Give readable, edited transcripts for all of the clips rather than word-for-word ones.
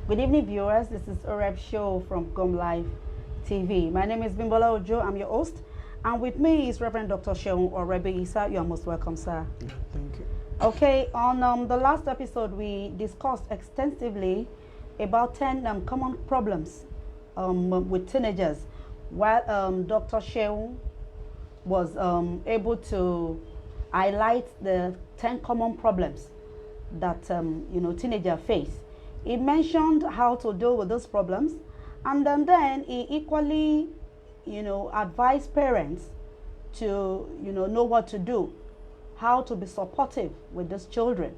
Good evening, viewers. This is Horeb Show from Gum Live TV. My name is Bimbola Ojo. I'm your host. And with me is Reverend Dr. Sheung or Rebbe Isa. You are most welcome, sir. Thank you. Okay, on the last episode, we discussed extensively about 10 common problems with teenagers, while Dr. Sheung was able to highlight the 10 common problems that teenagers face. He mentioned how to deal with those problems, and then he equally advised parents to know what to do, how to be supportive with these children.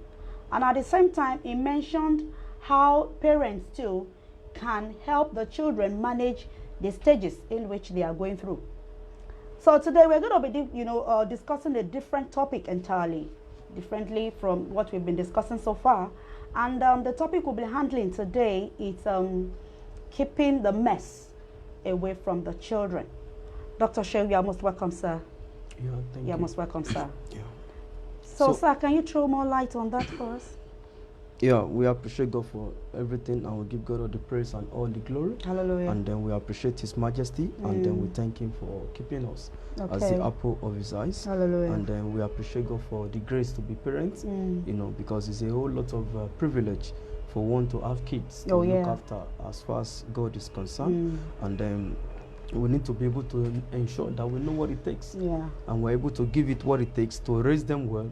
And at the same time, he mentioned how parents too can help the children manage the stages in which they are going through. So today we're going to be discussing a different topic entirely, differently from what we've been discussing so far. And the topic we'll be handling today is keeping the mess away from the children. Dr. Sheung, you are most welcome, sir. Yeah, thank You you. are most welcome, sir. Yeah. So, sir, can you throw more light on that for us? Yeah, we appreciate God for everything, and we give God all the praise and all the glory. Hallelujah. And then we appreciate His Majesty, and then we thank Him for keeping us as Okay. the apple of His eyes. Hallelujah. And then we appreciate God for the grace to be parents, because it's a whole lot of privilege for one to have kids to look after as far as God is concerned. And then we need to be able to ensure that we know what it takes. Yeah. And we're able to give it what it takes to raise them well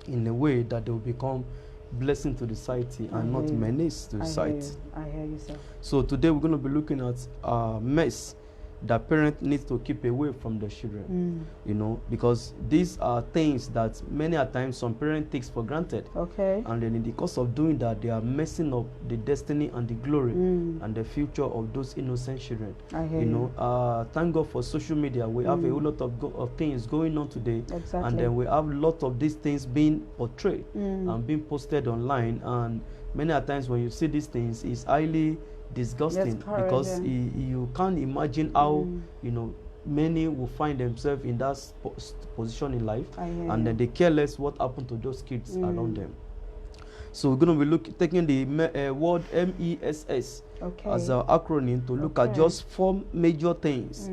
in a way that they will become blessing to the society and not menace to the society. I hear you, sir. So today we're going to be looking at mess that parents need to keep away from their children, because these are things that many a times some parents takes for granted. Okay. And then in the course of doing that, they are messing up the destiny and the glory and the future of those innocent children. I hear you. Thank God for social media. We have a whole lot of things going on today. Exactly. And then we have a lot of these things being portrayed and being posted online. And many a times when you see these things, it's highly disgusting because you can't imagine how many will find themselves in that position in life, and then they care less what happened to those kids around them. So we're going to be taking the word MESS as an acronym to look at just 4 major things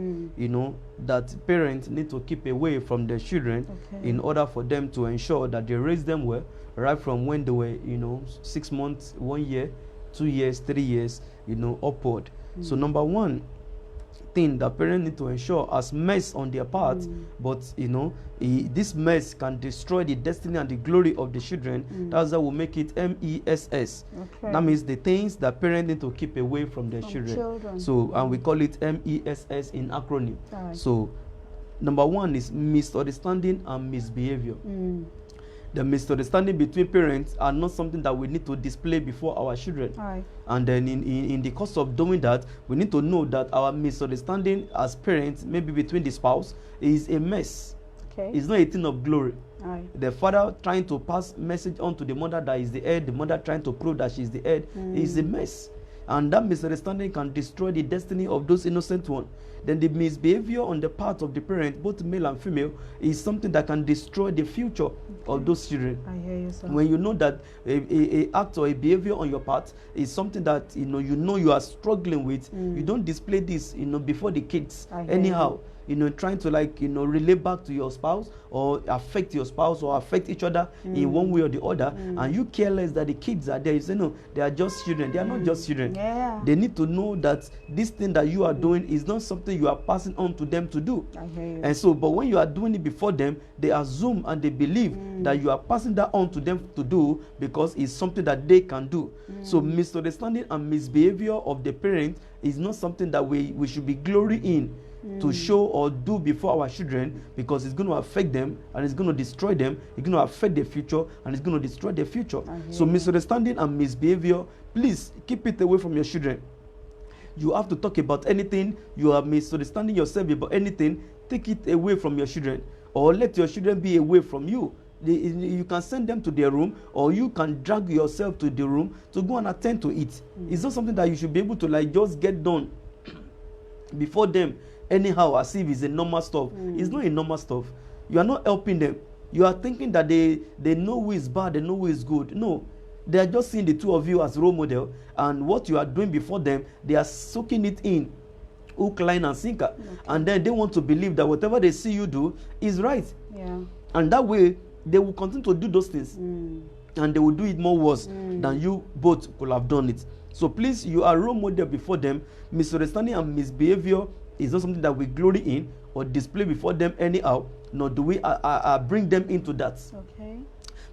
that parents need to keep away from their children in order for them to ensure that they raise them well right from when they were 6 months, 1 year, 2 years, 3 years, upward. So number 1 thing that parents need to ensure as mess on their part, but this mess can destroy the destiny and the glory of the children. That's how we make it MESS. That means the things that parents need to keep away from their children. So, and we call it MESS in acronym. So number 1 is misunderstanding and misbehavior. The misunderstanding between parents are not something that we need to display before our children. And then in the course of doing that, we need to know that our misunderstanding as parents, maybe between the spouse, is a mess. It's not a thing of glory. The father trying to pass message on to the mother that is the head, the mother trying to prove that she's the head, is a mess. And that misunderstanding can destroy the destiny of those innocent ones. Then the misbehavior on the part of the parent, both male and female, is something that can destroy the future of those children. I hear you, sir. When you know that a act or a behavior on your part is something that you are struggling with, you don't display this before the kids anyhow. Trying to relay back to your spouse or affect your spouse or affect each other in one way or the other, and you care less that the kids are there. You say, no, they are just children. They are not just children. They need to know that this thing that you are doing is not something you are passing on to them to do. I hear you. And so, but when you are doing it before them, they assume and they believe that you are passing that on to them to do because it's something that they can do. So misunderstanding and misbehavior of the parent is not something that we should be glory in to show or do before our children, because it's going to affect them and it's going to destroy them. It's going to affect their future and it's going to destroy their future. So misunderstanding and misbehavior, please keep it away from your children. You have to talk about anything you are misunderstanding yourself about anything, take it away from your children, or let your children be away from you. You can send them to their room, or you can drag yourself to the room to go and attend to it. It's not something that you should be able to just get done before them anyhow, as if it's a normal stuff. It's not a normal stuff. You are not helping them. You are thinking that they know who is bad, they know who is good. No, They are just seeing the two of you as role model, and what you are doing before them, they are soaking it in, hook, line, and sinker. Okay. And then they want to believe that whatever they see you do is right. Yeah. And that way, they will continue to do those things. And they will do it more worse than you both could have done it. So please, you are role model before them. Misunderstanding and misbehavior is not something that we glory in or display before them anyhow, nor do we bring them into that. Okay.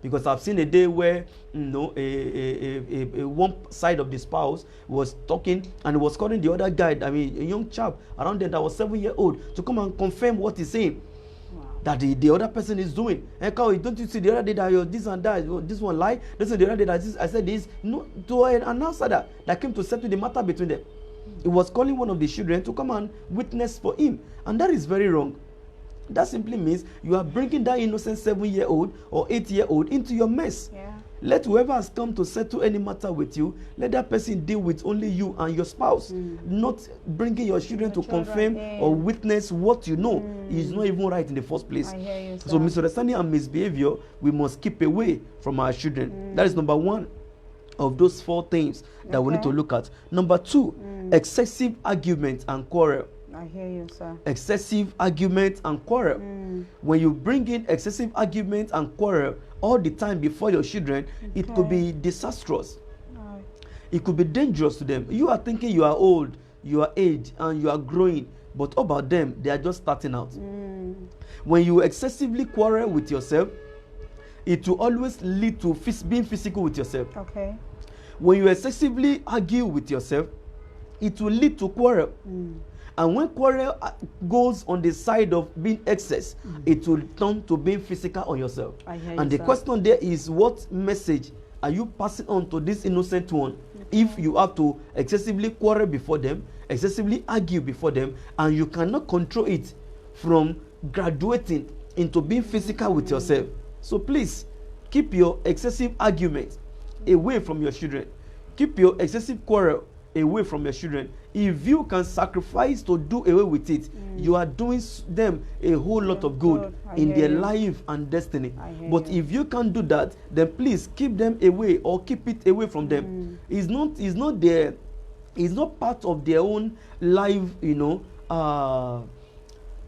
Because I've seen a day where a one side of the spouse was talking and was calling the other guy, a young chap around there that was 7-year-old, to come and confirm what he's saying. Wow. That the other person is doing. And don't you see the other day that you're this and that, this one lie, this and the other day that I said this, to an announcer that came to settle the matter between them. He was calling one of the children to come and witness for him, and that is very wrong. That simply means you are bringing that innocent 7-year-old or 8-year-old into your mess. Yeah. Let whoever has come to settle any matter with you, let that person deal with only you and your spouse, not bringing your children to confirm or witness what you know is not even right in the first place. I hear you, so misunderstanding and misbehavior, we must keep away from our children. That is number one of those 4 things that we need to look at. Number 2, excessive argument and quarrel. I hear you, sir. Excessive argument and quarrel. When you bring in excessive argument and quarrel all the time before your children, it could be disastrous. Right. It could be dangerous to them. You are thinking you are old, you are aged, and you are growing, but about them, they are just starting out. When you excessively quarrel with yourself, it will always lead to being physical with yourself. Okay. When you excessively argue with yourself, it will lead to quarrel. And when quarrel goes on the side of being excess, it will turn to being physical on yourself. And the question there is, what message are you passing on to this innocent one? If you have to excessively quarrel before them, excessively argue before them, and you cannot control it from graduating into being physical with yourself. So please, keep your excessive argument away from your children. Keep your excessive quarrel away from your children. If you can sacrifice to do away with it, you are doing them a whole lot of good in their life and destiny. But if you can't do that, then please keep them away, or keep it away from them. It's not part of their own life,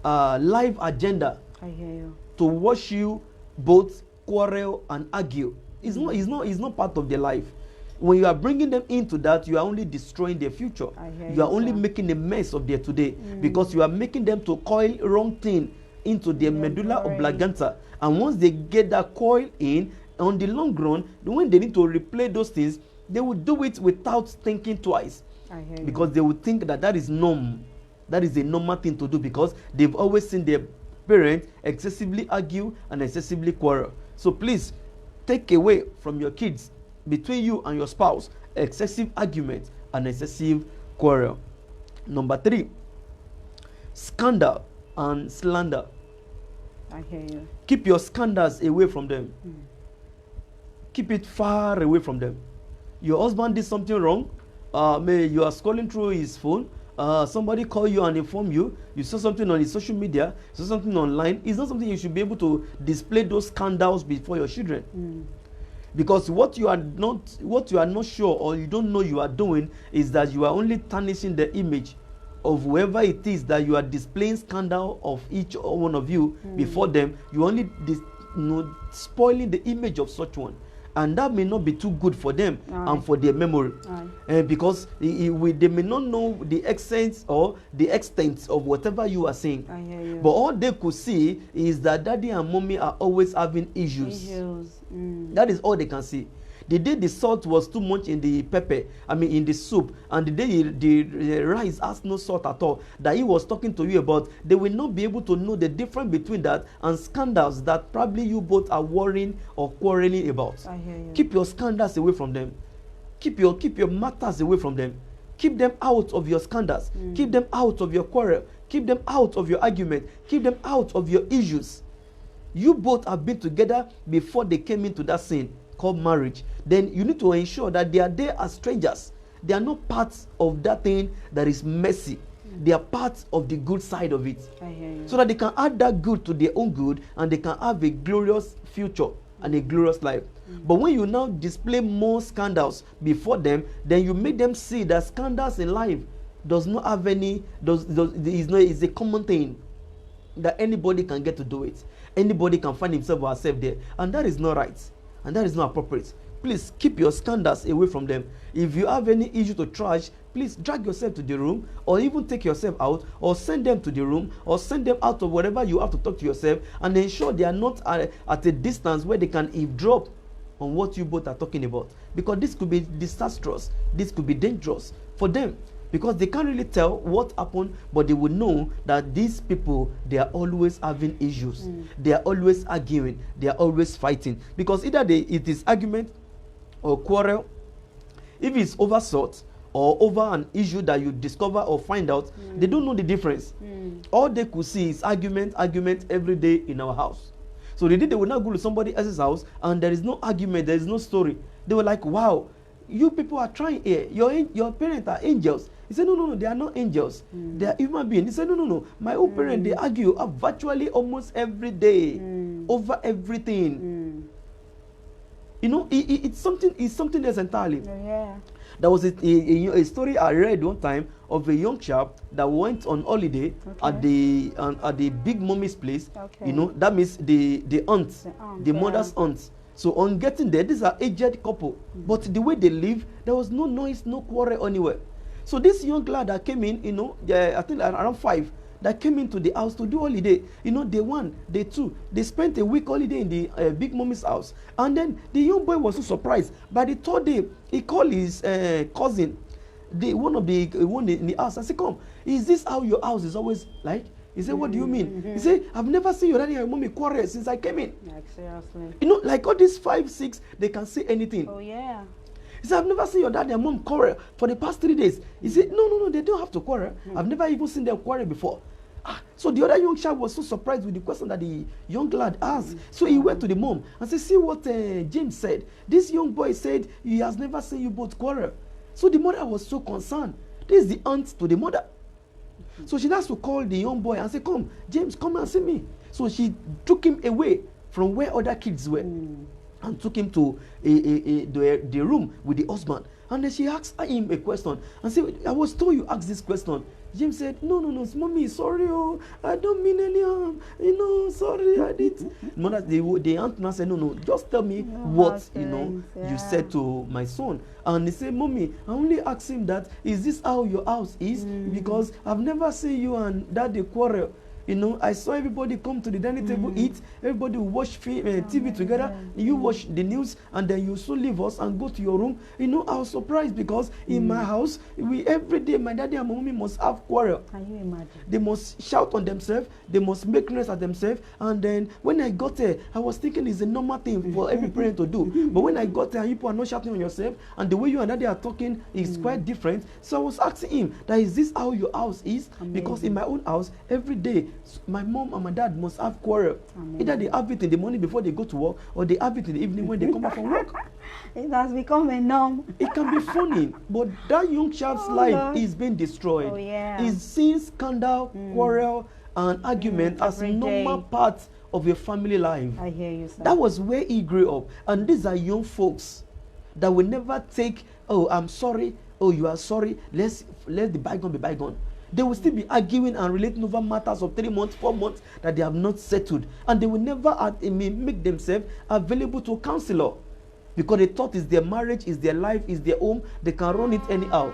life agenda. I hear you. To watch you both quarrel and argue. It's not part of their life. When you are bringing them into that, you are only destroying their future. You are only making a mess of their today, because you are making them to coil wrong thing into their medulla oblongata. And once they get that coil in, on the long run, when they need to replay those things, they will do it without thinking twice. Because they will think that is norm. That is a normal thing to do, because they've always seen their parents excessively argue and excessively quarrel. So please, take away from your kids, between you and your spouse, excessive argument and excessive quarrel. Number 3, scandal and slander. I hear you. Keep your scandals away from them. Keep it far away from them. Your husband did something wrong. Maybe you are scrolling through his phone. Somebody call you and inform you. You saw something on his social media. You saw something online. It's not something you should be able to display those scandals before your children. Because what you are not sure, or you don't know you are doing, is that you are only tarnishing the image of whoever it is that you are displaying scandal of each one of you before them. You only spoiling the image of such one, and that may not be too good for them and for their memory, because they may not know the extent of whatever you are saying. But all they could see is that daddy and mommy are always having issues. That is all they can see. The day the salt was too much in the pepper, in the soup, and the day the rice has no salt at all, that he was talking to you about, they will not be able to know the difference between that and scandals that probably you both are worrying or quarreling about. I hear you. Keep your scandals away from them. Keep your matters away from them. Keep them out of your scandals. Keep them out of your quarrel. Keep them out of your argument. Keep them out of your issues. You both have been together before they came into that sin called marriage. Then you need to ensure that they are there as strangers. They are not parts of that thing that is messy. They are parts of the good side of it. I hear you. So that they can add that good to their own good, and they can have a glorious future and a glorious life. But when you now display more scandals before them, then you make them see that scandals in life does not have any, is a common thing that anybody can get to do it. Anybody can find himself or herself there. And that is not right. And that is not appropriate. Please keep your scandals away from them. If you have any issue to trash, please drag yourself to the room, or even take yourself out, or send them to the room, or send them out of wherever you have to talk to yourself, and ensure they are not at a distance where they can eavesdrop on what you both are talking about. Because this could be disastrous. This could be dangerous for them. Because they can't really tell what happened, but they will know that these people, they are always having issues. They are always arguing. They are always fighting. Because either it is argument or quarrel. If it's over salt or over an issue that you discover or find out, they don't know the difference. All they could see is argument every day in our house. So they will not go to somebody else's house and there is no argument, there is no story. They were like, wow, you people are trying here. Your parents are angels. He said, no, they are not angels. They are human beings. He said, no. My own parents, they argue virtually almost every day over everything. You know, it's something else entirely. Oh, yeah. There was a story I read one time of a young chap that went on holiday at the big mommy's place. Okay. You know, that means the aunt, the mother's aunt. So on getting there, these are aged couple. But the way they live, there was no noise, no quarrel anywhere. So this young lad that came in, you know, I think around 5, that came into the house to do holiday. You know, day 1, day 2, they spent a week holiday in the big mommy's house. And then the young boy was so surprised. By the 3rd day, he called his cousin, one in the house, and said, come, is this how your house is always like? He said, what do you mean? He said, I've never seen your daddy and your mommy quarrel since I came in. Like, seriously. You know, like all these 5, 6, they can say anything. Oh, yeah. He said, I've never seen your dad and mom quarrel for the past 3 days. He said, no, they don't have to quarrel. I've never even seen them quarrel before. So the other young child was so surprised with the question that the young lad asked. So he went to the mom and said, see what James said. This young boy said he has never seen you both quarrel. So the mother was so concerned. This is the aunt to the mother. So she has to call the young boy and say, come, James, come and see me. So she took him away from where other kids were and took him to the room with the husband. And then she asked him a question and said, I was told you asked this question. James said, no, mommy, sorry, I don't mean any harm. You know, sorry, I did. Mother, the aunt now said, no, just tell me what, you said to my son. And he said, mommy, I only asked him that, is this how your house is? Because I've never seen you and daddy quarrel. You know, I saw everybody come to the dining table, eat. Everybody will watch TV together. You watch the news, and then you soon leave us and go to your room. You know, I was surprised because in my house, every day my daddy and my mommy must have quarrel. Can you imagine? They must shout on themselves. They must make noise at themselves. And then when I got there, I was thinking it's a normal thing for every parent to do. But when I got there, you people are not shouting on yourself, and the way you and daddy are talking is quite different. So I was asking him, that is this how your house is? Amazing. Because in my own house, every day, my mom and my dad must have quarrel. Either they have it in the morning before they go to work, or they have it in the evening when they come back from work. It has become a norm. It can be funny, but that young child's life is being destroyed. Oh, yeah. He's seeing scandal, quarrel, and argument as normal parts of your family life. I hear you, sir. That was where he grew up. And these are young folks that will never take, oh, I'm sorry, oh, you are sorry, let the bygone be bygone. They will still be arguing and relating over matters of 3 months, 4 months that they have not settled. And they will never make themselves available to a counselor. Because they thought it's their marriage, it's their life, it's their home. They can run it anyhow.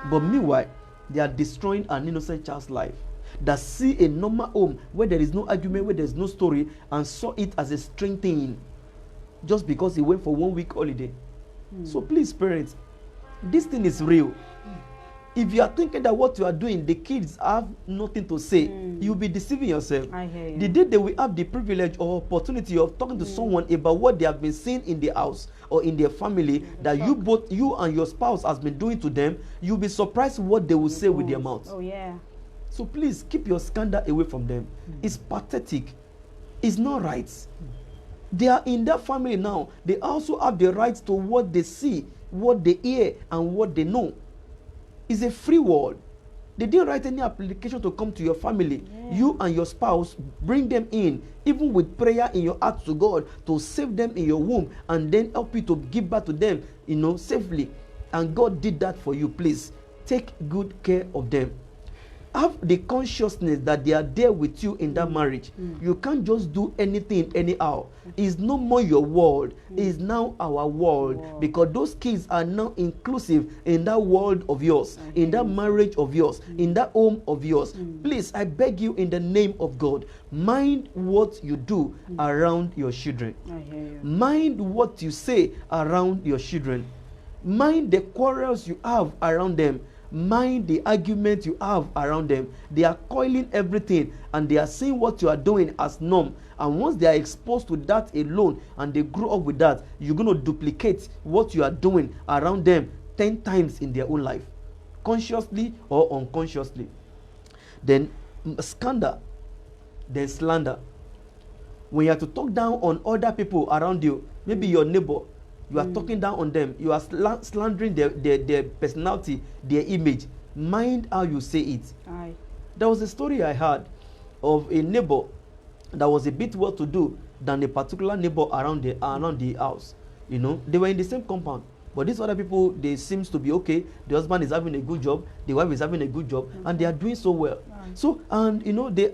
But meanwhile, they are destroying an innocent child's life. That see a normal home where there is no argument, where there is no story, and saw it as a strange thing. Just because he went for 1 week holiday. So please, parents, this thing is real. If you are thinking that what you are doing, the kids have nothing to say, you'll be deceiving yourself. I hear you. The day they will have the privilege or opportunity of talking to someone about what they have been seeing in the house or in their family, that you and your spouse has been doing to them, you'll be surprised what they will say with their mouth. Oh, yeah. So please keep your scandal away from them. It's pathetic. It's not right. They are in that family now. They also have the rights to what they see, what they hear, and what they know. It's a free world. They didn't write any application to come to your family. Yeah. You and your spouse, bring them in, even with prayer in your heart to God, to save them in your womb, and then help you to give back to them, safely. And God did that for you. Please take good care of them. Have the consciousness that they are there with you in that marriage. You can't just do anything anyhow. It's no more your world. It's now our world. Because those kids are now inclusive in that world of yours, in that marriage of yours, in that home of yours. Please, I beg you in the name of God, mind what you do around your children. I hear you. Mind what you say around your children. Mind the quarrels you have around them. Mind the argument you have around them. They are coiling everything, and they are seeing what you are doing as norm. And once they are exposed to that alone, and they grow up with that, you're going to duplicate what you are doing around them 10 times in their own life, consciously or unconsciously. Then scandal, then slander. When you have to talk down on other people around you, maybe your neighbor, you are talking down on them. You are slandering their personality, their image. Mind how you say it. Aye. There was a story I heard of a neighbor that was a bit well-to-do than a particular neighbor around the house. They were in the same compound. But these other people, they seems to be okay. The husband is having a good job. The wife is having a good job. And they are doing so well. Right. So, and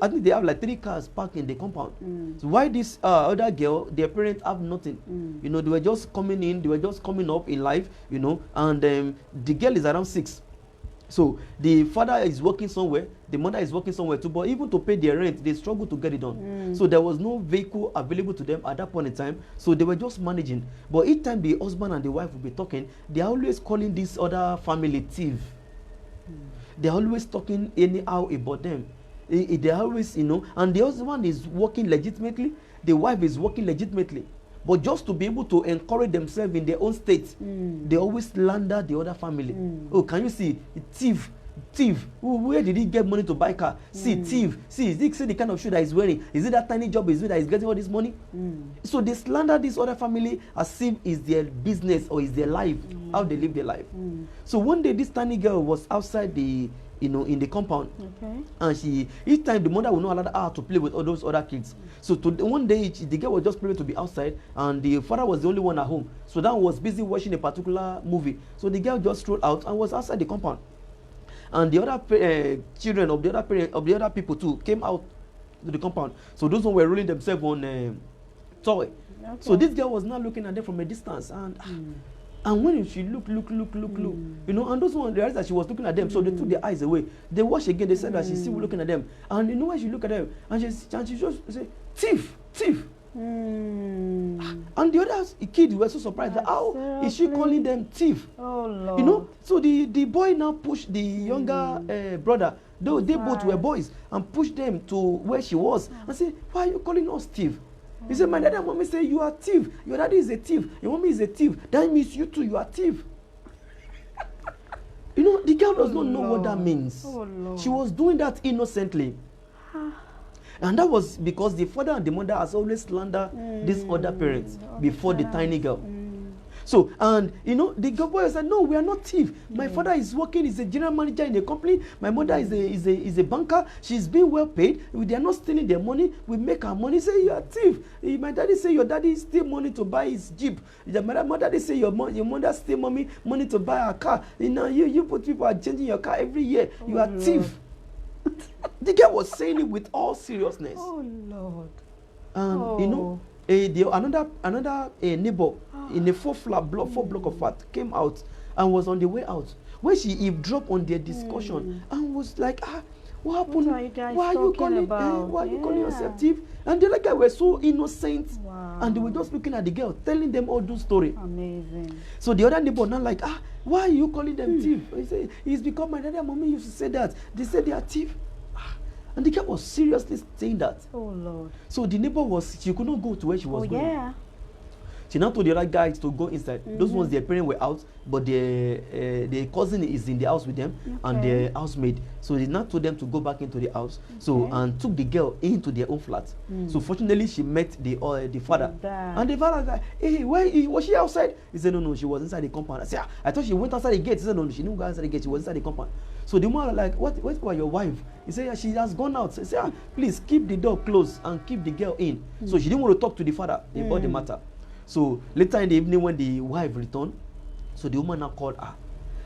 I think they have like 3 cars parked in the compound. So why this other girl, their parents have nothing. They were just coming in. They were just coming up in life, and the girl is around 6. So the father is working somewhere, the mother is working somewhere too, but even to pay their rent, they struggle to get it done. So there was no vehicle available to them at that point in time, so they were just managing. But each time the husband and the wife will be talking, they are always calling this other family thief. They are always talking anyhow about them. They are always, and the husband is working legitimately, the wife is working legitimately. But just to be able to encourage themselves in their own state, they always slander the other family. Oh, can you see? Thief. Where did he get money to buy car? See, thief. See the kind of shoe that he's wearing. Is it that tiny job? Is it that he's getting all this money? So they slander this other family as if it's their business or it's their life, how they live their life. So one day this tiny girl was outside the in the compound. Okay. And each time the mother will not allow her to play with all those other kids. So one day the girl was just planning to be outside, and the father was the only one at home. So that was busy watching a particular movie. So the girl just strolled out and was outside the compound. And the other children of the other people too came out to the compound. So those ones were rolling themselves on toy. Okay. So this girl was now looking at them from a distance, and when she look, and those ones realized that she was looking at them, so they took their eyes away. They watched again, they said that she's still looking at them. And when she looked at them, and she just said, thief. And the other kids were so surprised that how is she calling them thief? Oh Lord. So the boy now pushed the younger brother, though they both were boys, and pushed them to where she was and said, why are you calling us thief? He said, my daddy and mommy say you are thief. Your daddy is a thief. Your mommy is a thief. That means you too, you are thief. The girl does not know what that means. She was doing that innocently. And that was because the father and the mother has always slandered these other parents before the tiny girl. So, and the girl boy said, no, we are not thief. My father is working, he's a general manager in a company. My mother is a banker. She's being well paid. They are not stealing their money. We make our money. Say, you are thief. My daddy say your daddy steal money to buy his Jeep. My daddy say your mother steal money to buy a car. You put people are changing your car every year. You are thief. The girl was saying it with all seriousness. Oh Lord. And another neighbor in a 4 block of flat came out and was on the way out. When she eavesdropped on their discussion and was like, what happened? Why are you calling yourself thief? And the other guy were so innocent. Wow. And they were just looking at the girl, telling them all those stories. Amazing. So the other neighbor now like, why are you calling them thief? He said, it's because my daddy and mommy used to say that. They said they are thief. And the girl was seriously saying that. Oh Lord. So the neighbor she could not go to where she was going. Yeah. She now told the other guys to go inside. Those ones, their parents were out, but their cousin is in the house with them and their housemaid. So they now told them to go back into the house. So and took the girl into their own flat. So fortunately, she met the father. And the father was like, hey, was she outside? He said, no, she was inside the compound. I said, I thought she went outside the gate. He said, no, she didn't go outside the gate. She was inside the compound. So the woman was like, what about your wife? He said, yeah, she has gone out. He said, please keep the door closed and keep the girl in. So she didn't want to talk to the father about the matter. So later in the evening when the wife returned, so the woman now called her.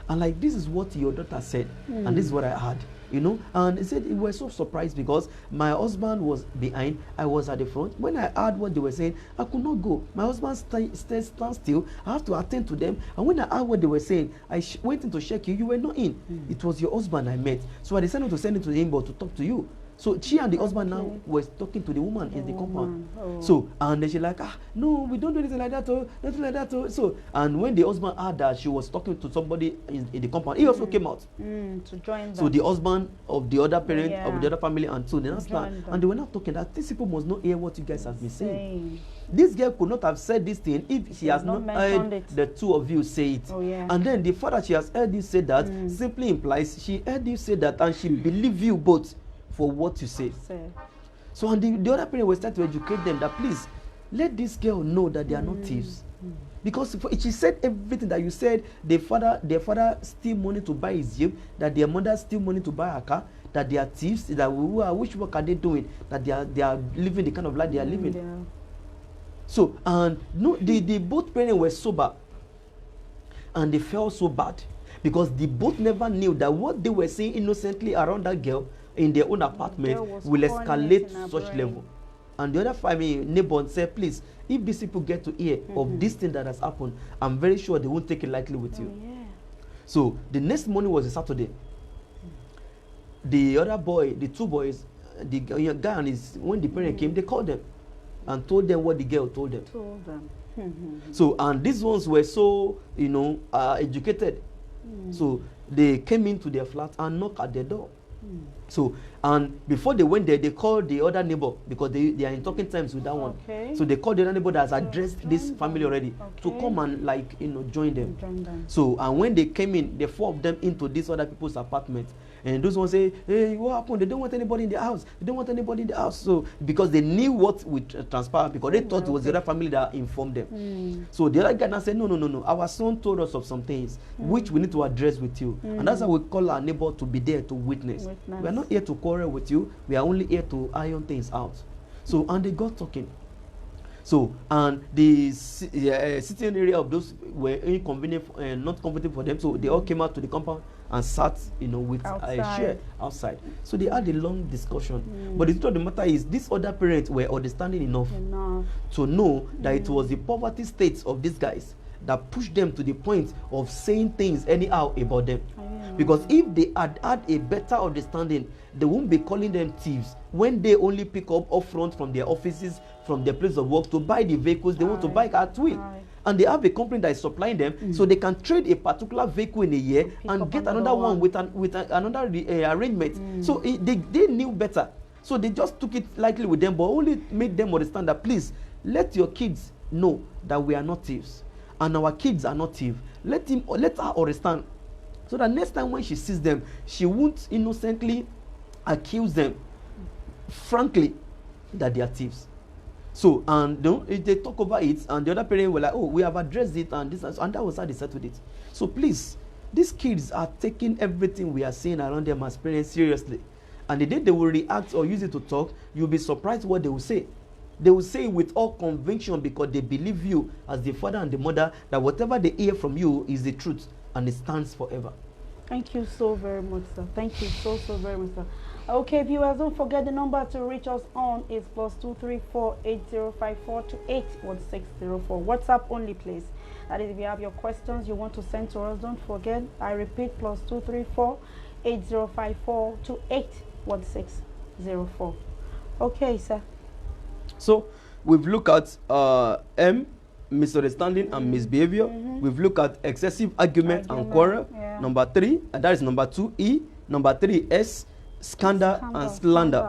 And like, this is what your daughter said. And this is what I heard. You know, and he said we were so surprised because my husband was behind, I was at the front. When I heard what they were saying, I could not go. My husband stand still. I have to attend to them. And when I heard what they were saying, I went in to check you. You were not in. It was your husband I met. So I decided to send him to the inbox to talk to you. So she and the husband now was talking to the woman in the compound. So, and then she like, no, we don't do anything like that, nothing like that. So, and when the husband heard that she was talking to somebody in the compound, he also came out. To join them. So the husband of the other parent, of the other family, and so they now stand. And they were not talking that these people must not hear what you guys have been saying. This girl could not have said this thing if she has not heard the two of you say it. And then the fact that she has heard you say that simply implies she heard you say that and she believed you both for what you say. So and the other parent was trying to educate them that please let this girl know that they are not thieves. Because she said everything that you said, their father steal money to buy his jeep, that their mother steal money to buy a car, that they are thieves, that which work are they doing, that they are living the kind of life they are living. So and no, the both parents were sober and they felt so bad because they both never knew that what they were saying innocently around that girl in their own apartment will escalate to such level. And the other family neighbor said, please, if these people get to hear of this thing that has happened, I'm very sure they won't take it lightly with you. So the next morning was a Saturday. The other boy, the two boys, the guy and when the parent came, they called them and told them what the girl told them. So, and these ones were so, educated. So they came into their flat and knocked at their door. So, and before they went there, they called the other neighbor because they are in talking times with that one. So they called the other neighbor that has addressed this family already to come and join them. So, and when they came in, the four of them into this other people's apartment. And those ones say, hey, what happened? They don't want anybody in the house. They don't want anybody in the house. So, because they knew what would transpire, because they thought it was the other family that informed them. So the other guy now said, no. Our son told us of some things which we need to address with you. And that's how we call our neighbor to be there to witness. We are not here to quarrel with you. We are only here to iron things out. So, and they got talking. So, and the sitting area of those were inconvenient and not convenient for them. So they all came out to the compound and sat, with a chair outside. So they had a long discussion. But the truth of the matter is, these other parents were understanding enough to know that it was the poverty state of these guys that pushed them to the point of saying things anyhow about them. Because if they had a better understanding, they won't be calling them thieves when they only pick up front from their offices, from their place of work to buy the vehicles they want to buy at will. And they have a company that is supplying them, so they can trade a particular vehicle in a year and get another one with another arrangement. So they knew better. So they just took it lightly with them, but only made them understand that please let your kids know that we are not thieves, and our kids are not thieves. Let her understand, so that next time when she sees them, she won't innocently accuse them, frankly, that they are thieves. So, and they talk over it, and the other parents were like, oh, we have addressed it, and this, and that was how they settled it. So please, these kids are taking everything we are seeing around them as parents seriously. And the day they will react or use it to talk, you'll be surprised what they will say. They will say with all conviction because they believe you as the father and the mother, that whatever they hear from you is the truth, and it stands forever. Thank you so very much, sir. Thank you so very much, sir. Okay, viewers, don't forget the number to reach us on is +234 8054 281604. WhatsApp only, please. That is, if you have your questions you want to send to us, don't forget. I repeat, +234 8054 281604. Okay, sir. So we've looked at misunderstanding and misbehavior. We've looked at excessive argument and quarrel. Number 3, and that is number 2, E. Number 3, S. Scandal and slander.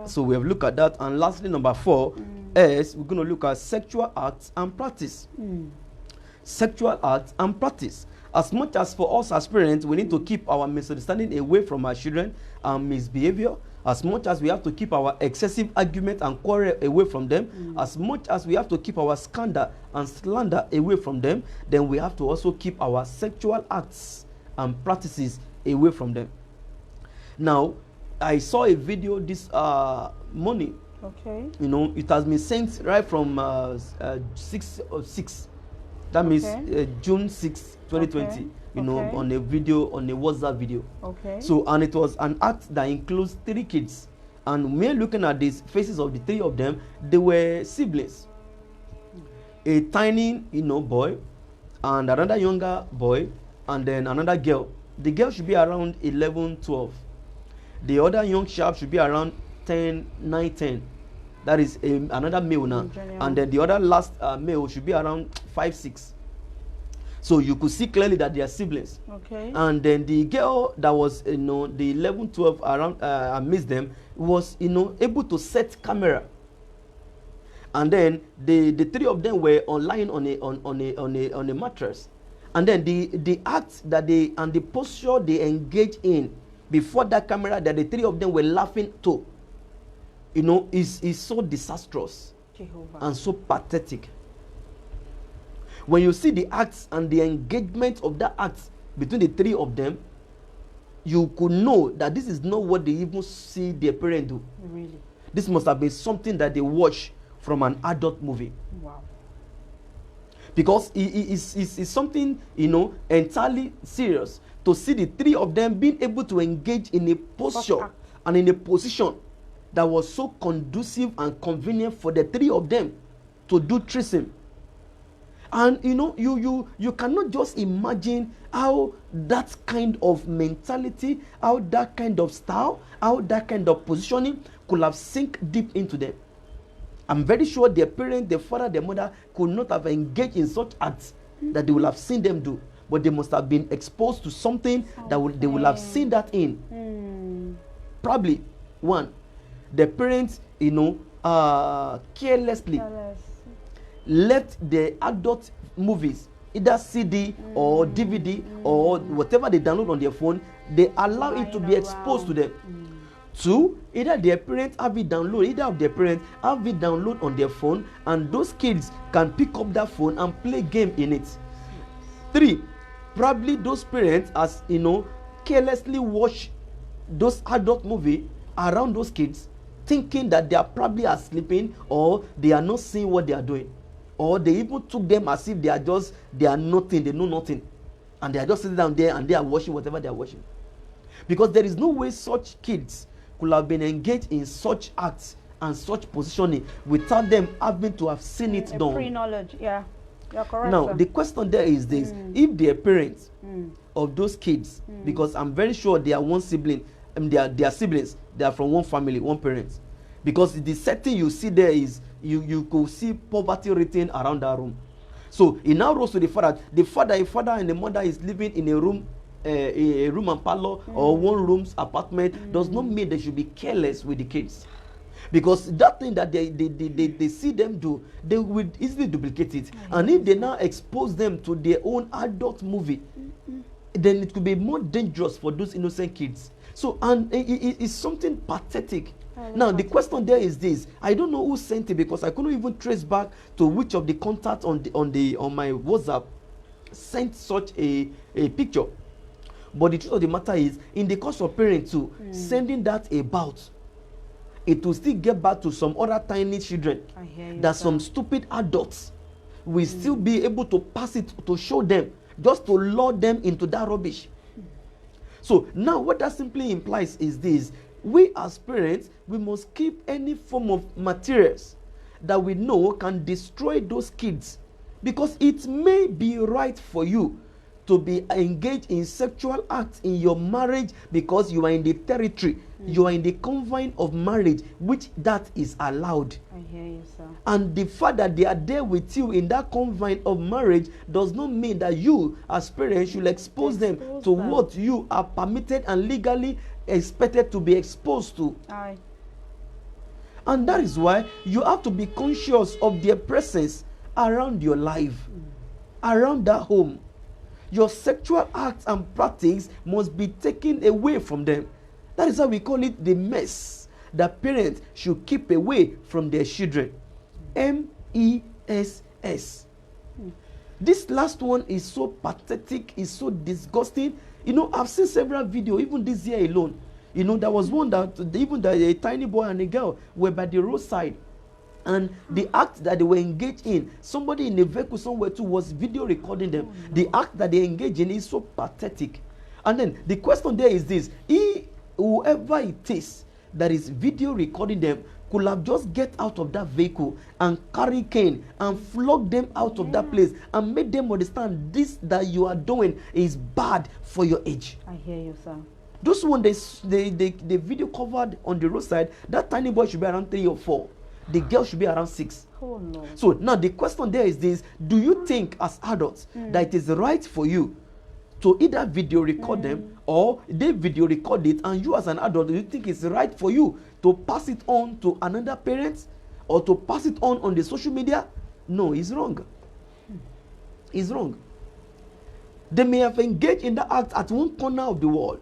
So we have looked at that. And lastly, number 4, S, we're going to look at sexual acts and practice. Sexual acts and practice. As much as for us as parents, we need to keep our misunderstanding away from our children and misbehavior. As much as we have to keep our excessive argument and quarrel away from them, as much as we have to keep our scandal and slander away from them, then we have to also keep our sexual acts and practices away from them. Now, I saw a video this morning. Okay. You know, it has been sent right from 6. That means June 6, 2020. You know, on a video, on a WhatsApp video. Okay. So, and it was an act that includes 3 kids. And we're looking at these faces of the 3 of them. They were siblings. A tiny, you know, boy, and another younger boy, and then another girl. The girl should be around 11, 12. The other young chap should be around 10, 9, 10. That is another male now. And then the other last male should be around 5, 6. So you could see clearly that they are siblings. Okay. And then the girl that was, you know, the 11, 12 around, amidst them was, you know, able to set camera. And then the 3 of them were lying on a mattress. And then the act that they and the posture they engaged in before that camera that the 3 of them were laughing to, you know, is so disastrous. Jehovah. And so pathetic. When you see the acts and the engagement of that act between the 3 of them, you could know that this is not what they even see their parents do. Really? This must have been something that they watch from an adult movie. Wow. Because it's something, you know, entirely serious to see the 3 of them being able to engage in a posture and in a position that was so conducive and convenient for the 3 of them to do threesome. And you know, you cannot just imagine how that kind of mentality, how that kind of style, how that kind of positioning could have sunk deep into them. I'm very sure their parents, their father, their mother could not have engaged in such acts that they will have seen them do. But they must have been exposed to something that they will have seen that in. Probably, one, the parents, you know, carelessly left the adult movies, either CD or DVD or whatever they download on their phone, they allow it to be exposed to them. 2, either their parents have it download, either of their parents have it download on their phone, and those kids can pick up that phone and play game in it. 3, probably those parents, as you know, carelessly watch those adult movie around those kids, thinking that they are probably are sleeping or they are not seeing what they are doing. Or they even took them as if they are nothing, they know nothing. And they are just sitting down there and they are watching whatever they are watching. Because there is no way such kids could have been engaged in such acts and such positioning without them having to have seen it done. Pre-knowledge, yeah. You're correct. Now, the question there is this. If the parents of those kids, because I'm very sure they are one sibling, they are siblings, they are from one family, one parent. Because the setting you see there is, you could see poverty written around that room. So it now rose to the father. The father and the mother is living in a room and parlor or one room's apartment. Does not mean they should be careless with the kids. Because that thing that they see them do, they will easily duplicate it. And if they now expose them to their own adult movie, then it could be more dangerous for those innocent kids. So, and it's something pathetic. Now, the question there is this. I don't know who sent it because I couldn't even trace back to which of the contacts on my WhatsApp sent such a picture. But the truth of the matter is, in the course of parents too, sending that about, it will still get back to some other tiny children that some stupid adults will still be able to pass it to show them, just to lure them into that rubbish. So now what that simply implies is this. We as parents, we must keep any form of materials that we know can destroy those kids. Because it may be right for you to be engaged in sexual acts in your marriage because you are in the territory, you are in the confine of marriage, which that is allowed. I hear you, sir. And the fact that they are there with you in that confine of marriage does not mean that you as parents should expose them to what you are permitted and legally expected to be exposed to. Aye. And that is why you have to be conscious of their presence around your life, around that home. Your sexual acts and practices must be taken away from them. That is how we call it the mess that parents should keep away from their children. MESS. This last one is so pathetic, is so disgusting. You know, I've seen several videos, even this year alone. You know, there was one that even a tiny boy and a girl were by the roadside. And the act that they were engaged in, somebody in a vehicle somewhere too was video recording them. The act that they engage in is so pathetic. And then the question there is this: whoever it is that is video recording them could have just get out of that vehicle and carry cane and flog them out of that place and make them understand this that you are doing is bad for your age. I hear you, sir. Those one the video covered on the roadside, that tiny boy should be around 3 or 4. The girl should be around 6. Oh, no. So now the question there is this: do you think as adults that it is right for you to either video record them, or they video record it, and you as an adult, do you think it's right for you to pass it on to another parent or to pass it on the social media? No, it's wrong. It's wrong. They may have engaged in the act at one corner of the world.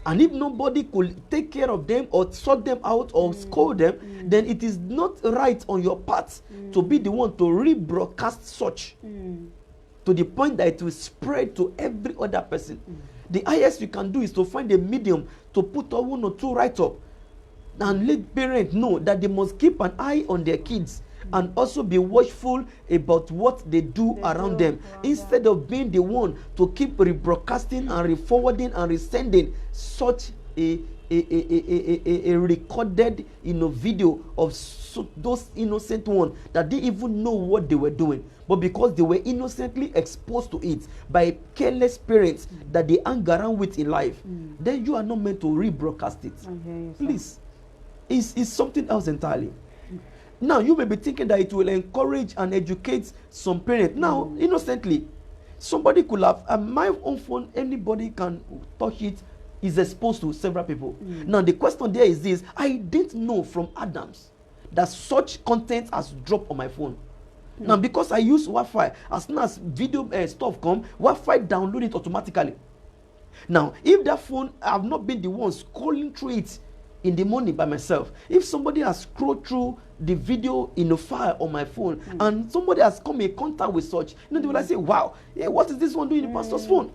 And if nobody could take care of them or sort them out or scold them, then it is not right on your part to be the one to rebroadcast such to the point that it will spread to every other person. The highest you can do is to find a medium to put a 1 or 2 write-up and let parents know that they must keep an eye on their kids and also be watchful about what they do around them, instead of being the one to keep rebroadcasting and re-forwarding and resending such a recorded video of those innocent ones that didn't even know what they were doing, but because they were innocently exposed to it by careless parents that they hang around with in life, then you are not meant to rebroadcast it. Please, it's something else entirely. Now, you may be thinking that it will encourage and educate some parents. Now, innocently, somebody could have, my own phone, anybody can touch it, is exposed to several people. Now, the question there is this: I didn't know from Adams that such content has dropped on my phone. Now, because I use Wi-Fi, as soon as video stuff come, Wi-Fi download it automatically. Now, if that phone, I have not been the one scrolling through it in the morning by myself, if somebody has scrolled through the video in a file on my phone and somebody has come in contact with such, they will say, wow, what is this one doing in the pastor's phone?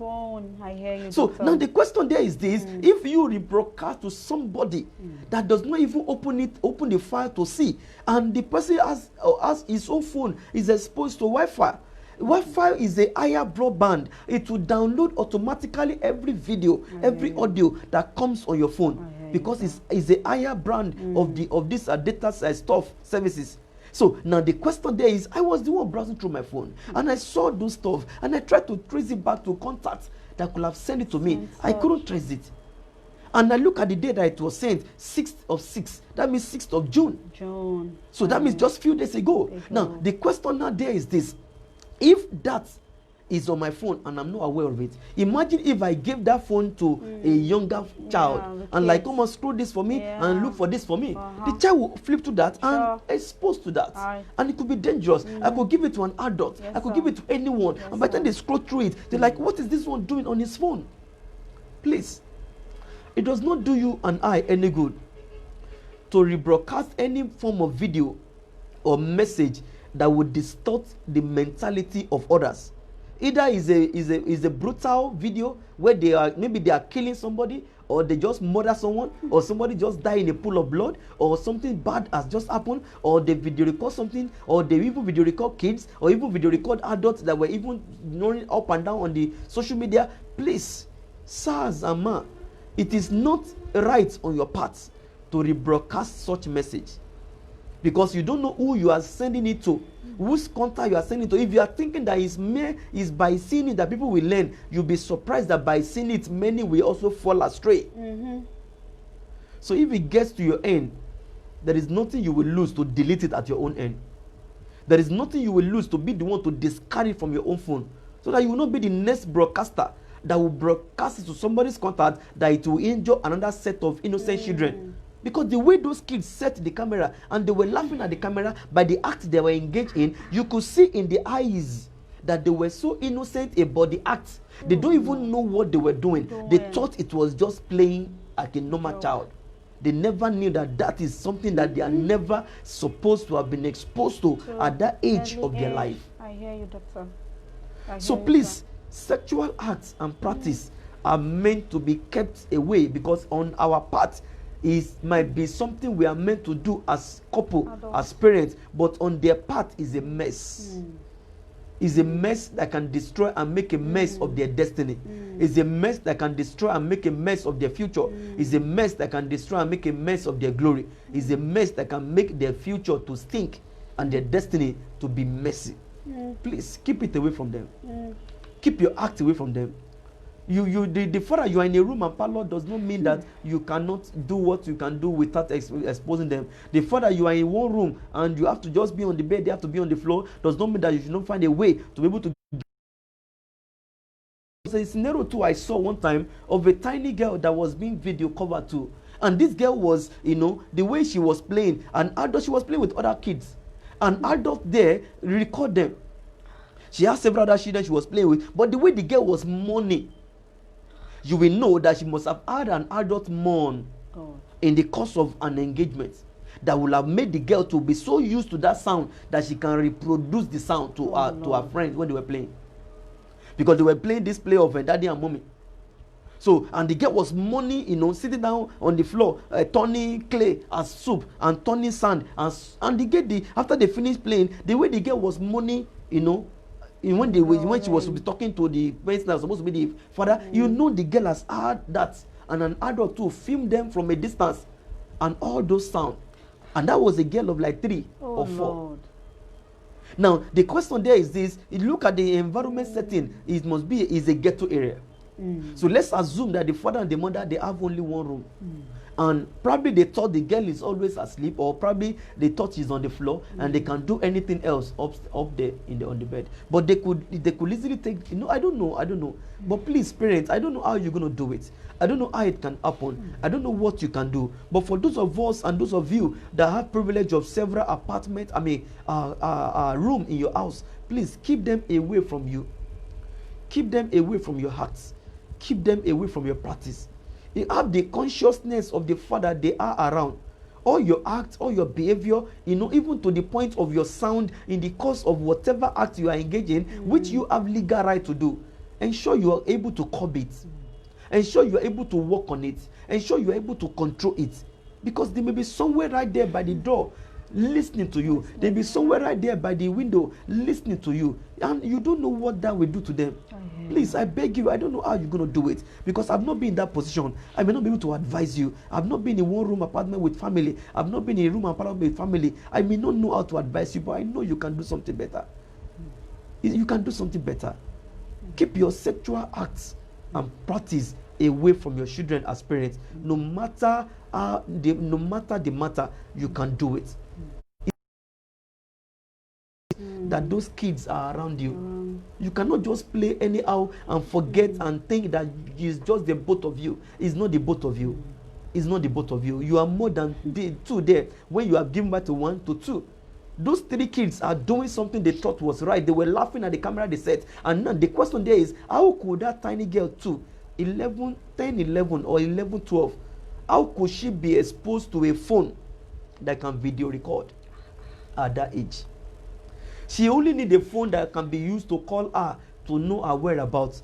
I hear you. So now the question there is this: if you rebroadcast to somebody that does not even open the file to see, and the person has his own phone is exposed to Wi-Fi. Wi-Fi is a higher broadband. It will download automatically every video, every audio that comes on your phone, because it's a higher brand of this data stuff services. So now the question there is: I was the one browsing through my phone and I saw those stuff and I tried to trace it back to contacts that could have sent it to me. I couldn't trace it. And I look at the day that it was sent, 6th of 6. That means 6th of June. So that means just a few days ago. Now the question now there is this: if that is on my phone and I'm not aware of it, imagine if I gave that phone to a younger child and like, come on, screw this for me and look for this for me. The child will flip to that and exposed to that. And it could be dangerous. I could give it to an adult. I could give it to anyone. And by the time they scroll through it, they're like, what is this one doing on his phone? Please, it does not do you and I any good to rebroadcast any form of video or message that would distort the mentality of others. Either is a brutal video where they are killing somebody, or they just murder someone, or somebody just die in a pool of blood, or something bad has just happened, or they video record something, or they even video record kids, or even video record adults that were even running up and down on the social media. Please, sirs and ma, it is not right on your part to rebroadcast such message, because you don't know who you are sending it to, whose contact you are sending it to. If you are thinking that is by seeing it that people will learn, you'll be surprised that by seeing it, many will also fall astray. So if it gets to your end, there is nothing you will lose to delete it at your own end. There is nothing you will lose to be the one to discard it from your own phone, so that you will not be the next broadcaster that will broadcast it to somebody's contact, that it will injure another set of innocent children. Because the way those kids set the camera and they were laughing at the camera by the act they were engaged in, you could see in the eyes that they were so innocent about the act. They don't even know what they were doing. They thought it was just playing like a normal child. They never knew that that is something that they are never supposed to have been exposed to at that age of their life. I hear you, doctor. So please, sexual acts and practice are meant to be kept away, because on our part, it might be something we are meant to do as couple, as parents, but on their part is a mess. Is a mess that can destroy and make a mess of their destiny. Is a mess that can destroy and make a mess of their future. Is a mess that can destroy and make a mess of their glory. Is a mess that can make their future to stink and their destiny to be messy. Please keep it away from them. Keep your act away from them. The fact that you are in a room and parlor does not mean that you cannot do what you can do without exposing them. The fact that you are in one room and you have to just be on the bed, they have to be on the floor, does not mean that you should not find a way to be able to. There's a scenario too I saw one time of a tiny girl that was being video covered too. And this girl was, the way she was playing, she was playing with other kids. An adult there record them. She has several other children she was playing with, but the way the girl was mourning, you will know that she must have had an adult mourn in the course of an engagement that will have made the girl to be so used to that sound that she can reproduce the sound to her friends when they were playing. Because they were playing this play of daddy and mommy. So, and the girl was mourning, sitting down on the floor, turning clay as soup and turning sand. And after they finished playing, the way the girl was mourning, when she was talking to the person that was supposed to be the father, the girl has heard that, and an adult too filmed them from a distance, and all those sound, and that was a girl of like 3 or 4. Lord. Now the question there is this: you look at the environment setting, is a ghetto area. So let's assume that the father and the mother, they have only one room. And probably they thought the girl is always asleep, or probably they thought she's on the floor and they can do anything else up there on the bed. But they could easily take, I don't know. But please, parents, I don't know how you're going to do it. I don't know how it can happen. I don't know what you can do. But for those of us and those of you that have privilege of several apartments, room in your house, please keep them away from you. Keep them away from your hearts. Keep them away from your practice. You have the consciousness of the fact that they are around. All your acts, all your behavior, even to the point of your sound in the course of whatever act you are engaged in, which you have legal right to do. Ensure you are able to curb it. Ensure you are able to work on it. Ensure you are able to control it. Because they may be somewhere right there by the door listening to you. They may be somewhere right there by the window listening to you. And you don't know what that will do to them. Please, I beg you, I don't know how you're going to do it, because I've not been in that position. I may not be able to advise you. I've not been in one room apartment with family. I've not been in a room apartment with family. I may not know how to advise you, but I know you can do something better. You can do something better. Keep your sexual acts and practice away from your children as parents. No matter the matter, you can do it. That those kids are around you. You cannot just play anyhow and forget and think that it's just the both of you. It's not the both of you. It's not the both of you. You are more than the 2 there. When you have given birth to 1 to 2, those 3 kids are doing something they thought was right. They were laughing at the camera they set. And now the question there is, how could that tiny girl too, 10, 11 or 11, 12, how could she be exposed to a phone that can video record at that age? She only needs a phone that can be used to call her to know her whereabouts.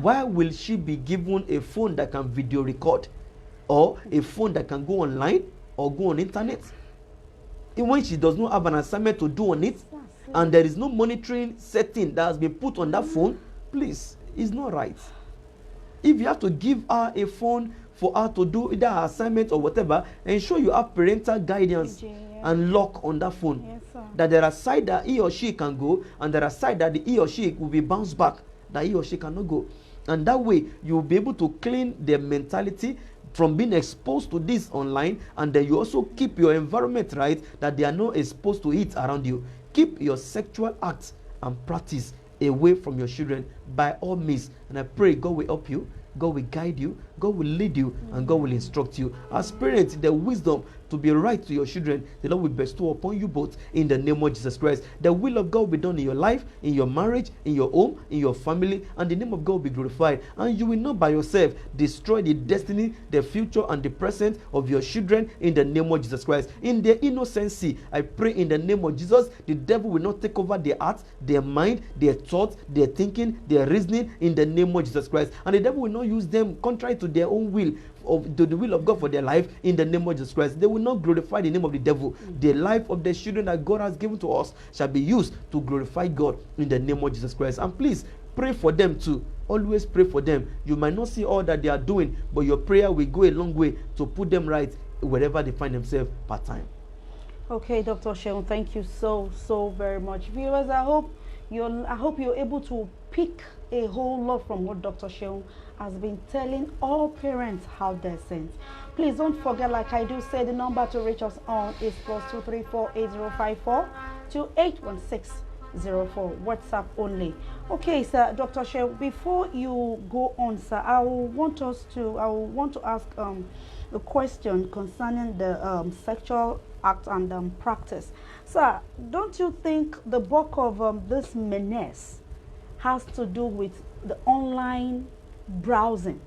Why will she be given a phone that can video record, or a phone that can go online or go on internet? Even when she does not have an assignment to do on it, and there is no monitoring setting that has been put on that phone, please, it's not right. If you have to give her a phone for her to do either her assignment or whatever, ensure you have parental guidance and lock on that phone. Yes, sir. That there are sides that he or she can go, and there are sides that he or she will be bounced back, that he or she cannot go. And that way, you will be able to clean their mentality from being exposed to this online, and then you also keep your environment right, that they are not exposed to it around you. Keep your sexual acts and practice away from your children by all means. And I pray God will help you, God will guide you, God God will lead you and God will instruct you. As parents, the wisdom to be right to your children, the Lord will bestow upon you both in the name of Jesus Christ. The will of God will be done in your life, in your marriage, in your home, in your family, and the name of God will be glorified. And you will not by yourself destroy the destiny, the future, and the present of your children in the name of Jesus Christ. In their innocency, I pray in the name of Jesus, the devil will not take over their heart, their mind, their thoughts, their thinking, their reasoning in the name of Jesus Christ. And the devil will not use them contrary to their own will, to the will of God for their life in the name of Jesus Christ. They will not glorify the name of the devil. The life of the children that God has given to us shall be used to glorify God in the name of Jesus Christ. And please pray for them too. Always pray for them. You might not see all that they are doing, but your prayer will go a long way to put them right wherever they find themselves part time. Okay, Dr. Sheun, thank you so very much. Viewers, I hope you're able to pick a whole lot from what Dr. Sheun has been telling all parents out there since. Please don't forget, like I do say, the number to reach us on is +234 8054 281604. WhatsApp only. Okay, sir, Dr. Sheun, before you go on, sir, I want to ask a question concerning the sexual act and practice. Sir, don't you think the bulk of this menace has to do with the online browsing,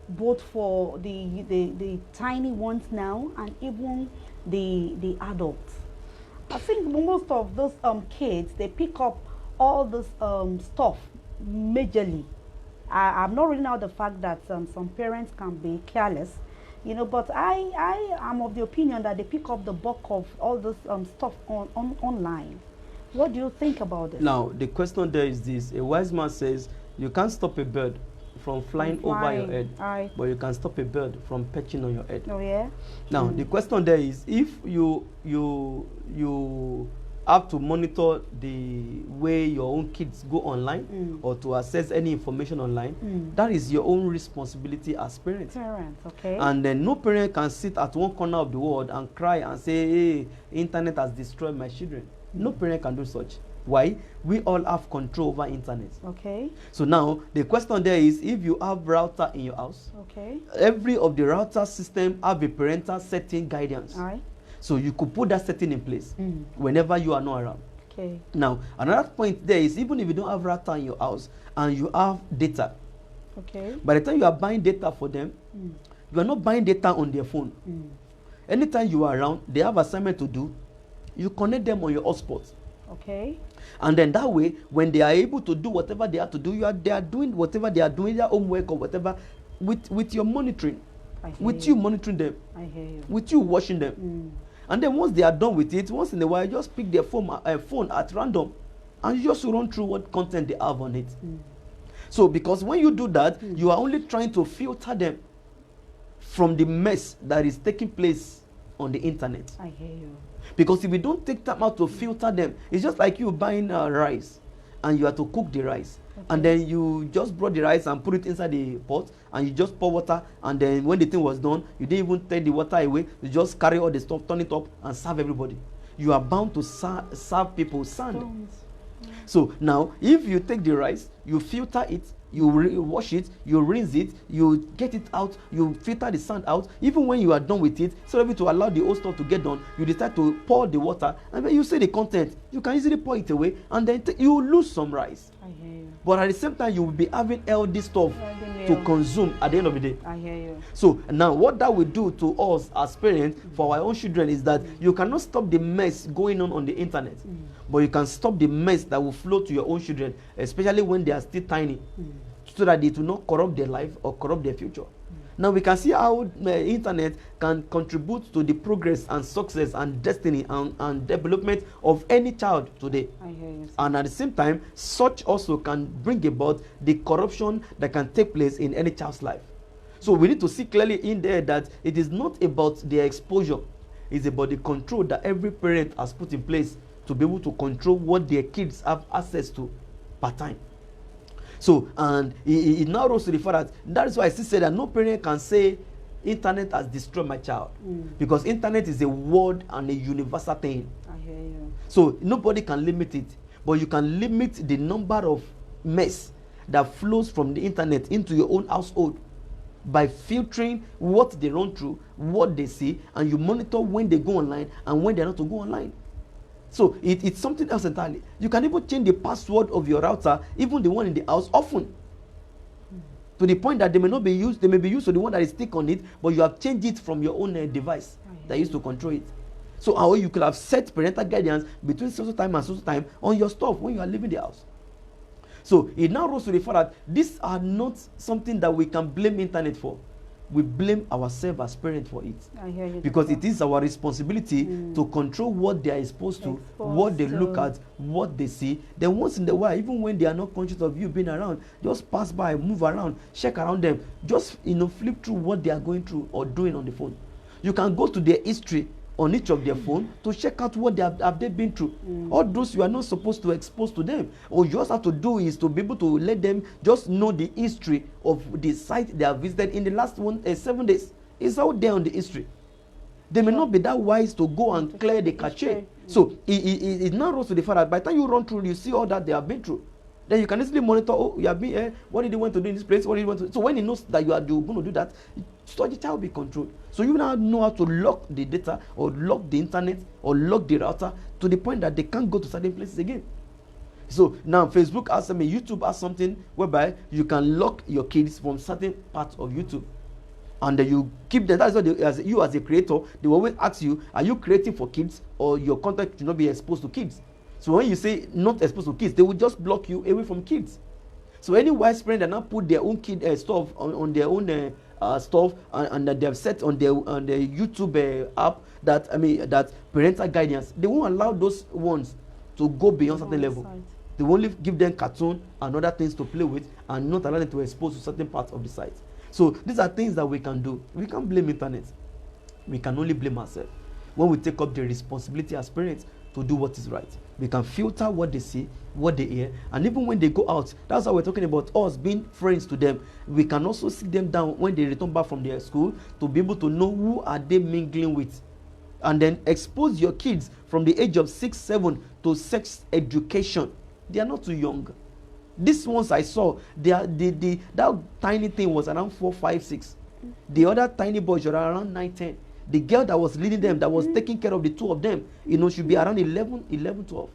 both for the tiny ones now and even the adults? I think most of those kids, they pick up all this stuff majorly. I'm not ruling out the fact that some parents can be careless, you know, but I am of the opinion that they pick up the bulk of all this stuff online. What do you think about this? Now, the question there is this. A wise man says, you can't stop a bird from flying over your head, but you can stop a bird from perching on your head. Oh, yeah? Now, the question there is, if you have to monitor the way your own kids go online or to access any information online, that is your own responsibility as parents. Okay. And then no parent can sit at one corner of the world and cry and say, hey, internet has destroyed my children. No parent can do such. Why? We all have control over internet. Okay. So now the question there is, if you have router in your house, okay, every of the router system have a parental setting guidance. All right. So you could put that setting in place whenever you are not around. Okay. Now another point there is, even if you don't have router in your house and you have data, okay, by the time you are buying data for them, you are not buying data on their phone. Anytime you are around, they have assignment to do. You connect them on your hotspot. Okay. And then that way, when they are able to do whatever they have to do, they are doing whatever they are doing, their homework or whatever, with your monitoring. With you monitoring them. I hear you. With you watching them. And then once they are done with it, once in a while, just pick their phone at random and you just run through what content they have on it. So because when you do that, you are only trying to filter them from the mess that is taking place on the internet. I hear you. Because if you don't take time out to filter them, it's just like you buying rice and you have to cook the rice. Okay. And then you just brought the rice and put it inside the pot and you just pour water, and then when the thing was done, you didn't even take the water away. You just carry all the stuff, turn it up and serve everybody. You are bound to serve people sand. So now, if you take the rice, you filter it, you wash it, you rinse it, you get it out, you filter the sand out. Even when you are done with it, so maybe to allow the old stuff to get done, you decide to pour the water, and then you see the content. You can easily pour it away, and then you lose some rice. I hear you. But at the same time, you will be having healthy stuff to consume at the end of the day. I hear you. So now what that will do to us as parents for our own children is that you cannot stop the mess going on the internet, but you can stop the mess that will flow to your own children, especially when they are still tiny, so that it will not corrupt their life or corrupt their future. Now we can see how the internet can contribute to the progress and success and destiny and development of any child today. I hear you. And at the same time, such also can bring about the corruption that can take place in any child's life. So we need to see clearly in there that it is not about their exposure. It's about the control that every parent has put in place to be able to control what their kids have access to part time. So, and it now rose to the fact that is why I still say that no parent can say internet has destroyed my child, because internet is a word and a universal thing. I hear you. So nobody can limit it, but you can limit the number of mess that flows from the internet into your own household. by filtering what they run through, what they see, and you monitor when they go online and when they're not to go online. So it's something else entirely. You can even change the password of your router, even the one in the house, often. To the point that they may not be used, they may be used to the one that is stick on it, but you have changed it from your own device that used to control it. So how you could have set parental guidance between social time and social time on your stuff when you are leaving the house. So it now rose to the fact that these are not something that we can blame internet for. We blame ourselves as parents for it. I hear you, because Doctor. it is our responsibility to control what they are exposed to, what they look at, what they see. Then once in a while, even when they are not conscious of you being around, just pass by, move around, check around them. Just flip through what they are going through or doing on the phone. You can go to their history on each of their phone to check out what they have they been through. All those you are not supposed to expose to them. All you just have to do is to be able to let them just know the history of the site they have visited in the last 7 days. It's out there on the history. They may not be that wise to go and clear the cache. So it now rose to the fact that by the time you run through, you see all that they have been through. Then you can easily monitor, you have been here, what did you want to do in this place, what did you want to do? So when he knows that you're going to do that, so the child will be controlled. So you now know how to lock the data or lock the internet or lock the router to the point that they can't go to certain places again. So now Facebook has something, YouTube has something whereby you can lock your kids from certain parts of YouTube. And you keep them. That's what you as a creator, they will always ask you, are you creating for kids or your content should not be exposed to kids? So when you say not exposed to kids, they will just block you away from kids. So any wise parent that now put their own kid stuff on their own stuff and that they have set on their YouTube app that parental guidance, they won't allow those ones to go beyond certain level. They will only give them cartoon and other things to play with and not allow them to expose to certain parts of the site. So these are things that we can do. We can't blame internet. We can only blame ourselves. When we take up the responsibility as parents to do what is right, we can filter what they see, what they hear, and even when they go out, that's why we're talking about us being friends to them. We can also sit them down when they return back from their school to be able to know who are they mingling with, and then expose your kids from the age of 6, 7 to sex education. They are not too young. These ones I saw, that tiny thing was around 4, 5, 6. The other tiny boys were around 9, 10. The girl that was leading them, that was taking care of the two of them, should be around 11, 12.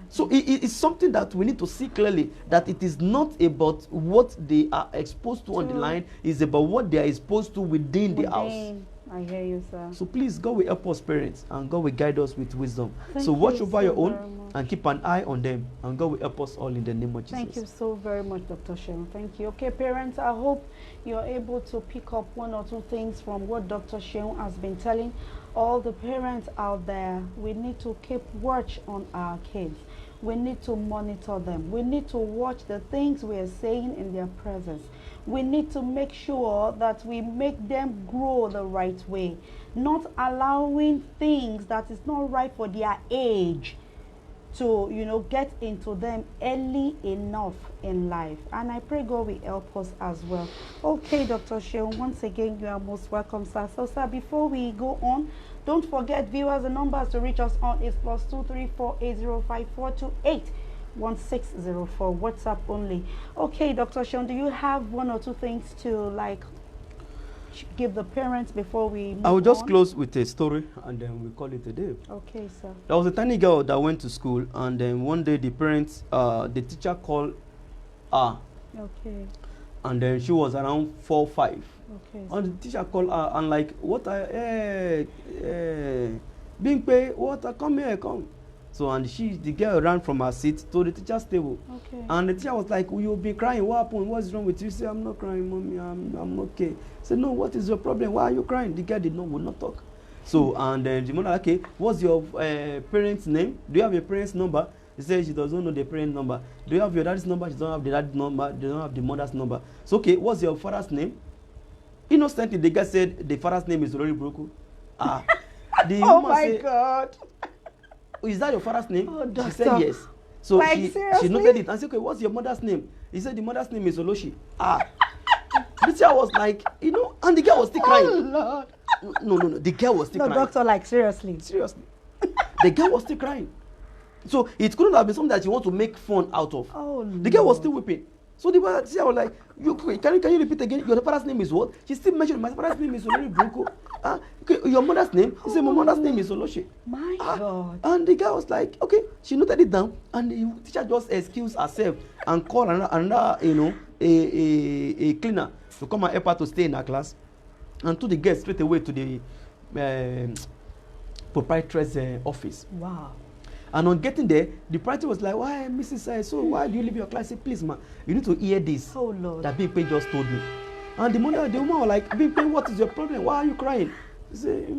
So it's something that we need to see clearly, that it is not about what they are exposed to on the line, it's about what they are exposed to within the house. I hear you, sir. So please, God will help us parents, and God will guide us with wisdom. So watch over your own and keep an eye on them, and God will help us all in the name of Jesus. Thank you so very much, Dr. Sheung. Thank you. Okay, parents, I hope you're able to pick up 1 or 2 things from what Dr. Sheung has been telling all the parents out there. We need to keep watch on our kids. We need to monitor them. We need to watch the things we are saying in their presence. We need to make sure that we make them grow the right way, not allowing things that is not right for their age to, get into them early enough in life. And I pray God will help us as well. Okay, Dr. Sheung, once again, you are most welcome, sir. So, sir, before we go on, don't forget, viewers, the numbers to reach us on is +2348054281604. WhatsApp only. Okay, Dr. Sheung, do you have 1 or 2 things to give the parents before we move on? I will just close with a story and then we call it a day. Okay, sir. There was a tiny girl that went to school, and then one day the parents, the teacher called her. Okay. And then she was around 4, 5. Okay. And the teacher called her and like, Bingpe, come here, come. So and the girl ran from her seat to the teacher's table. Okay. And the teacher was like, you've been crying, what happened? What's wrong with you? She said, I'm not crying, mommy, I'm okay. She said, no, what is your problem? Why are you crying? The girl would not talk. So and then the mother, okay, what's your parents' name? Do you have your parents' number? He said she doesn't know the parent number. Do you have your dad's number? She doesn't have the dad's number. They don't have the mother's number. So okay, what's your father's name? Innocently, the guy said the father's name is Rory Broku. Oh my God. Is that your father's name? Oh, she said yes. So she seriously? noted it and said, okay, what's your mother's name? He said the mother's name is Oloshi. The teacher was like, and the girl was still crying. Oh, Lord. No. The girl was still crying. No, doctor, seriously. Seriously. The girl was still crying. So it couldn't have been something that you want to make fun out of. Oh, the girl was still weeping. So the teacher was like, can you repeat again? Your father's name is what? She still mentioned my father's name is Olori Bruko. Okay, your mother's name? He said, my mother's name is Oloshi. My God. And the guy was like, okay. She noted it down, and the teacher just excused herself and called another a cleaner to come and help her to stay in her class, and took the girl straight away to the proprietress office. Wow. And on getting there, the proprietor was like, why, Mrs. So why do you leave your class? I said, please, ma, you need to hear this. Oh, Lord. That Big Pain just told me. And the woman was like, Big Pain, what is your problem? Why are you crying? He said,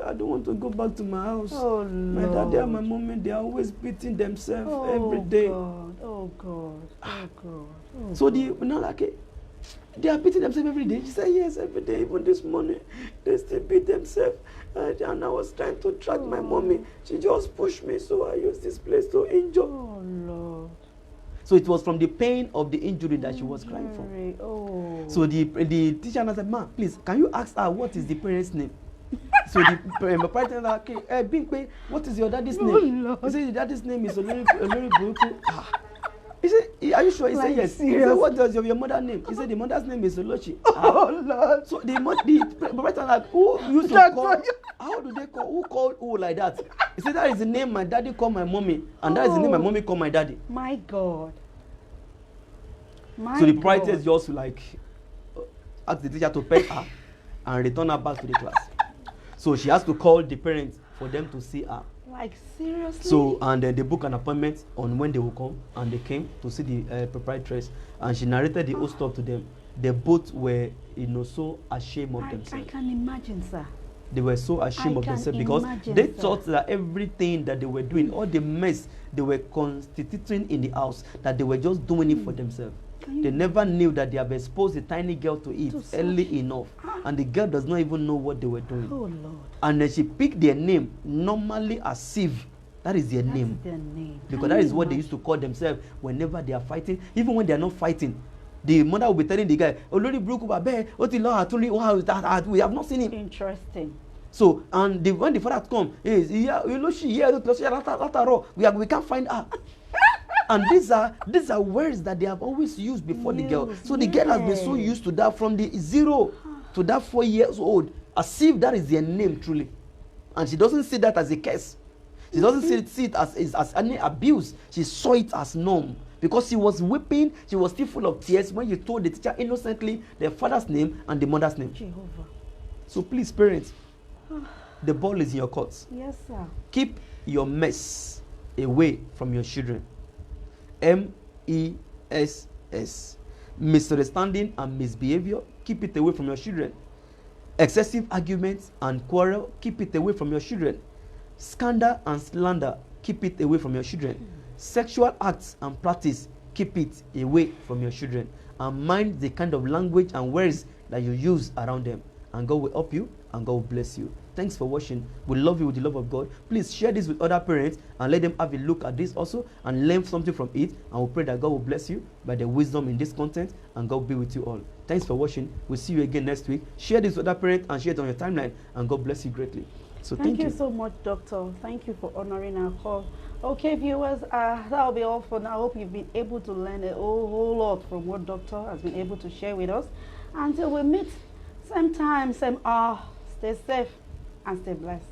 I don't want to go back to my house. Oh, Lord. My daddy and my mommy, they are always beating themselves every day. God. Oh, God. Oh, God. Oh, so they are beating themselves every day. She said, yes, every day, even this morning, they still beat themselves. And I was trying to track my mommy. She just pushed me, so I used this place to injure. Oh, Lord. So it was from the pain of the injury that she was crying from. Oh. So the teacher said, ma, please, can you ask her what is the parent's name? So the parent said, okay, Big Pain, what is your daddy's name? Lord. He said, your daddy's name is Olori Bruku. He said, are you sure? He said, yes. Serious? He said, what does your mother's name? He said, the mother's name is Olochi. Oh, Lord. So the proprietor like, who used to call? How do they call? Who called who like that? He said, that is the name my daddy called my mommy, and that is the name my mommy called my daddy. My God. So the proprietor just like asked the teacher to pay her and return her back to the class. So she has to call the parents for them to see her. Like, seriously? So, and then they booked an appointment on when they will come, and they came to see the proprietress, and she narrated the whole stuff to them. They both were, so ashamed of themselves. I can imagine, sir. They were so ashamed of themselves because they thought that everything that they were doing, all the mess they were constituting in the house, that they were just doing it for themselves. They never knew that they have exposed a tiny girl to it early enough. And the girl does not even know what they were doing. Oh, Lord. And then she picked their name normally as if that is their name. Their name. Because that is what they used to call themselves whenever they are fighting. Even when they are not fighting, the mother will be telling the guy, Olori Bruku Babe, we have not seen him. Interesting. So, and when the father come, we can't find her. And these are words that they have always used before the girl. So the girl has been so used to that from the 0 to that 4 years old, as if that is their name truly. And she doesn't see that as a curse. She doesn't see it as any abuse. She saw it as norm. Because she was weeping, she was still full of tears when you told the teacher innocently the father's name and the mother's name. Jehovah. So please, parents, the ball is in your court. Yes, sir. Keep your mess away from your children. MESS. Misunderstanding and misbehavior, keep it away from your children. Excessive arguments and quarrel, keep it away from your children. Scandal and slander, keep it away from your children. Sexual acts and practice, keep it away from your children. And mind the kind of language and words that you use around them. And God will help you and God will bless you. Thanks for watching. We love you with the love of God. Please share this with other parents and let them have a look at this also and learn something from it. And we pray that God will bless you by the wisdom in this content and God will be with you all. Thanks for watching. We'll see you again next week. Share this with other parents and share it on your timeline and God bless you greatly. So thank you so much, Doctor. Thank you for honoring our call. Okay, viewers, that'll be all for now. I hope you've been able to learn a whole lot from what Doctor has been able to share with us. Until we meet, same time, same hour, stay safe and stay blessed.